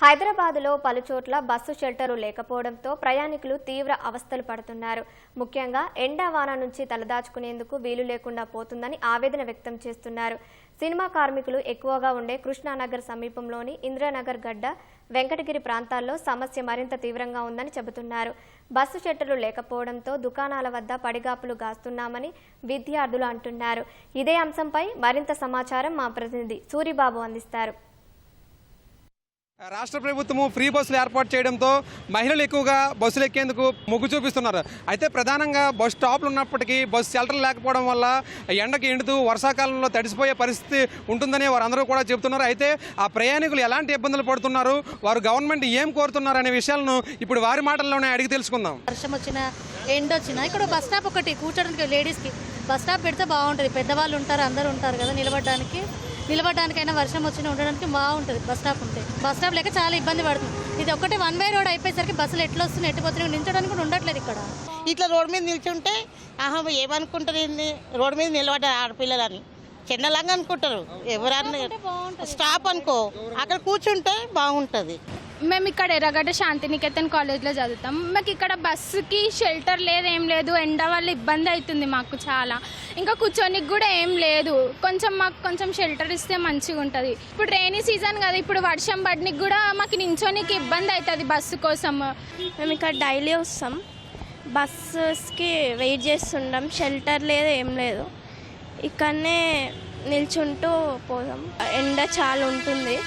హైదరాబాద్లో పలుచోట్ల bus shelter లేకపోవడంతో ప్రయాణికులు తీవ్ర అవస్థలు పడుతున్నారు. ముఖ్యంగా ఎండావాన నుంచి తలదాచుకునేందుకు వీలు లేకుండా పోతుందని ఆవేదన వ్యక్తం చేస్తున్నారు. సినిమా కార్మికులు ఎక్కువగా ఉండే కృష్ణానగర్ సమీపంలోని ఇంద్రనగర్ గడ్డ, వెంకటగిరి ప్రాంతాల్లో సమస్య మరింత తీవ్రంగా ఉందని చెబుతున్నారు. బస్సు షెల్టర్లు లేకపోవడంతో దుకాణాల వద్ద పడిగాపులు గాస్తున్నామని విద్యార్థులు అంటున్నారు. ఇదే అంశంపై మరింత సమాచారం మా ప్రతినిధి సూరిబాబు అందిస్తారు. రాష్ట్ర ప్రభుత్వము ఫ్రీ బస్సులు ఏర్పాటు చేయడంతో మహిళలు ఎక్కువగా బస్సులు ఎక్కేందుకు మొగ్గు చూపిస్తున్నారు. అయితే ప్రధానంగా బస్ స్టాప్లు ఉన్నప్పటికీ బస్సు షెల్టర్ లేకపోవడం వల్ల ఎండకి ఎండుతూ వర్షాకాలంలో తడిసిపోయే పరిస్థితి ఉంటుందని వారందరూ కూడా చెబుతున్నారు. అయితే ఆ ప్రయాణికులు ఎలాంటి ఇబ్బందులు పడుతున్నారు, వారు గవర్నమెంట్ ఏం కోరుతున్నారు అనే విషయాలను ఇప్పుడు వారి మాటల్లోనే అడిగి తెలుసుకుందాం. వర్షం వచ్చినా ఎండ వచ్చినా ఇక్కడ బస్ స్టాప్ ఒకటి కూర్చోడానికి లేడీస్కి బస్ స్టాప్ పెడితే బాగుంటుంది. పెద్దవాళ్ళు ఉంటారు, అందరూ ఉంటారు కదా, నిలబడడానికైనా వర్షం వచ్చినా ఉండడానికి బాగుంటుంది. బస్ స్టాప్ ఉంటే బస్ స్టాప్ లేక చాలా ఇబ్బంది పడుతుంది. ఇది ఒకటే వన్ వే రోడ్ అయిపోయేసరికి బస్సులు ఎట్లా వస్తున్నాయి, ఎట్టిపోతున్నాయి, నిల్చోడానికి కూడా ఉండట్లేదు ఇక్కడ. ఇట్లా రోడ్ మీద నిల్చుంటే ఏమనుకుంటారు, రోడ్ మీద నిలబడ్డారు ఆడపిల్లలని చిన్నలాగా అనుకుంటారు. ఎవరన్నా స్టాప్ అనుకో, అక్కడ కూర్చుంటే బాగుంటుంది. మేము ఇక్కడ ఎర్రగడ్డ శాంతినికేతన్ కాలేజ్లో చదువుతాం. మాకు ఇక్కడ బస్సుకి షెల్టర్ లేదు, ఏం లేదు. ఎండ వల్ల ఇబ్బంది అవుతుంది మాకు చాలా. ఇంకా కూర్చోనికి కూడా ఏం లేదు. మాకు కొంచెం షెల్టర్ ఇస్తే మంచిగా ఉంటుంది. ఇప్పుడు రైనీ సీజన్ కదా, ఇప్పుడు వర్షం పడడానికి కూడా మాకు నించోనికి ఇబ్బంది అవుతుంది బస్సు కోసం. మేము ఇక్కడ డైలీ వస్తాం, బస్సెస్కి వెయిట్ చేస్తుంటాం. షెల్టర్ లేదు, ఏం లేదు. ఇక్కడనే నిల్చుంటూ పోతాం. ఎండ చాలా ఉంటుంది.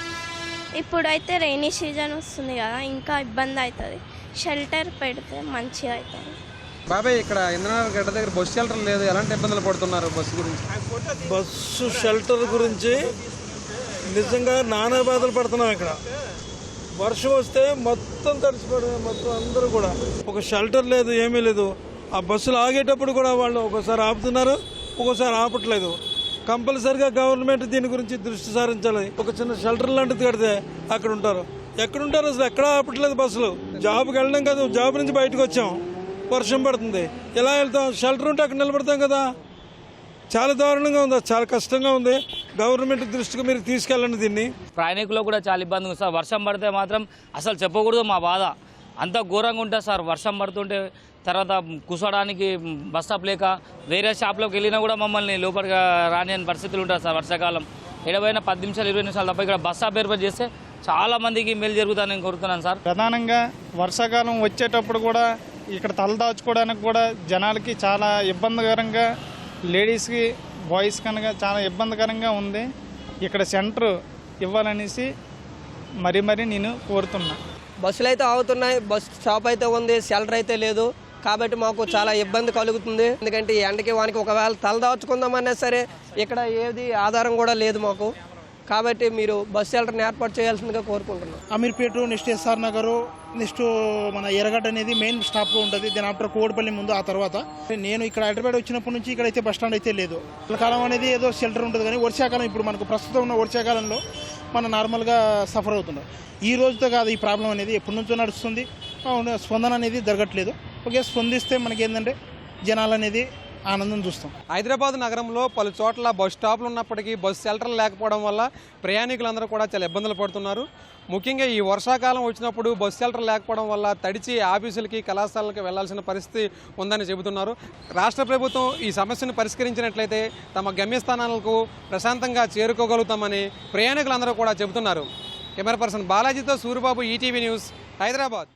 ఇప్పుడైతే రైనీ సీజన్ వస్తుంది కదా, ఇంకా ఇబ్బంది అవుతుంది. షెల్టర్ పెడితే మంచిగా అవుతుంది. బాబాయ్, ఇక్కడ ఇంద్రనగర్ గడ్డ దగ్గర బస్సు షెల్టర్ లేదు, ఎలాంటి ఇబ్బందులు పడుతున్నారు బస్సు గురించి? బస్సు షెల్టర్ గురించి నిజంగా నానా బాధలు పడుతున్నాం. ఇక్కడ వర్షం వస్తే మొత్తం తడిసిపడుతుంది, మొత్తం అందరూ కూడా. ఒక షెల్టర్ లేదు, ఏమీ లేదు. ఆ బస్సులు ఆగేటప్పుడు కూడా వాళ్ళు ఒకసారి ఆపుతున్నారు, ఒక్కోసారి ఆపట్లేదు. కంపల్సరిగా గవర్నమెంట్ దీని గురించి దృష్టి సారించాలి. ఒక చిన్న షెల్టర్ లాంటిది కడితే అక్కడ ఉంటారు. ఎక్కడుంటారు అసలు? ఎక్కడా ఆపట్లేదు బస్సులు. జాబ్కి వెళ్ళడం కాదు, జాబ్ నుంచి బయటకు వచ్చాం, వర్షం పడుతుంది, ఎలా వెళ్తాం? షెల్టర్ ఉంటే అక్కడ నిలబడతాం కదా. చాలా దారుణంగా ఉంది, చాలా కష్టంగా ఉంది. గవర్నమెంట్ దృష్టికి మీరు తీసుకెళ్ళండి దీన్ని. ప్రయాణికులకు కూడా చాలా ఇబ్బంది ఉంది సార్. వర్షం పడితే మాత్రం అసలు చెప్పకూడదు మా బాధ. అంత ఘోరంగా ఉంటుంది సార్. వర్షం పడుతుంటే తర్వాత కూర్చోడానికి బస్ స్టాప్ లేక వేరే షాప్లోకి వెళ్ళినా కూడా మమ్మల్ని లోపలికి రాని పరిస్థితులు ఉంటాయి సార్. వర్షాకాలం ఎడబోయినా 10 నిమిషాలు 20 నిమిషాలు తప్ప ఇక్కడ బస్ స్టాప్ ఏర్పాటు చేస్తే చాలా మందికి మేలు జరుగుతుందని కోరుతున్నాను సార్. ప్రధానంగా వర్షాకాలం వచ్చేటప్పుడు కూడా ఇక్కడ తలదాచుకోవడానికి కూడా జనాలకి చాలా ఇబ్బందికరంగా, లేడీస్కి బాయ్స్ కనుక చాలా ఇబ్బందికరంగా ఉంది. ఇక్కడ సెంటర్ ఇవ్వాలనేసి మరీ నేను కోరుతున్నా. బస్సులు అయితే ఆగుతున్నాయి, బస్ స్టాప్ అయితే ఉంది, షెల్టర్ అయితే లేదు. కాబట్టి మాకు చాలా ఇబ్బంది కలుగుతుంది. ఎందుకంటే ఈ ఎండకి వానికి ఒకవేళ తలదాచుకుందామన్నా సరే ఇక్కడ ఏది ఆధారం కూడా లేదు మాకు. కాబట్టి మీరు బస్ షెల్టర్ని ఏర్పాటు చేయాల్సిందిగా కోరుకుంటున్నాం. Ameerpet, next SR Nagar, next మన ఎర్రగడ్డ అనేది మెయిన్ స్టాప్ ఉంటుంది. దాని ఆఫ్టర్ కోడిపల్లి ముందు. ఆ తర్వాత నేను ఇక్కడ హైదరాబాద్ వచ్చినప్పటి నుంచి ఇక్కడ అయితే బస్ స్టాండ్ అయితే లేదు. కాలం అనేది ఏదో షెల్టర్ ఉంటుంది, కానీ వర్షాకాలం ఇప్పుడు మనకు ప్రస్తుతం ఉన్న వర్షాకాలంలో మనం నార్మల్గా సఫర్ అవుతున్నాం. ఈ రోజుతో కాదు ఈ ప్రాబ్లం అనేది, ఎప్పటి నుంచో నడుస్తుంది. స్పందన అనేది జరగట్లేదు. ఓకే, స్పందిస్తే మనకి ఏంటంటే జనాలు అనేది ఆనందం చూస్తాం. హైదరాబాద్ నగరంలో పలు చోట్ల బస్ స్టాప్లు ఉన్నప్పటికీ బస్ షెల్టర్లు లేకపోవడం వల్ల ప్రయాణికులందరూ కూడా చాలా ఇబ్బందులు పడుతున్నారు. ముఖ్యంగా ఈ వర్షాకాలం వచ్చినప్పుడు బస్ షెల్టర్ లేకపోవడం వల్ల తడిచి ఆఫీసులకి, కళాశాలకి వెళ్లాల్సిన పరిస్థితి ఉందని చెబుతున్నారు. రాష్ట్ర ప్రభుత్వం ఈ సమస్యను పరిష్కరించినట్లయితే తమ గమ్యస్థానాలకు ప్రశాంతంగా చేరుకోగలుగుతామని ప్రయాణికులందరూ కూడా చెబుతున్నారు. కెమెరా పర్సన్ బాలాజీతో సూరిబాబు, ఈటీవీ న్యూస్, హైదరాబాద్.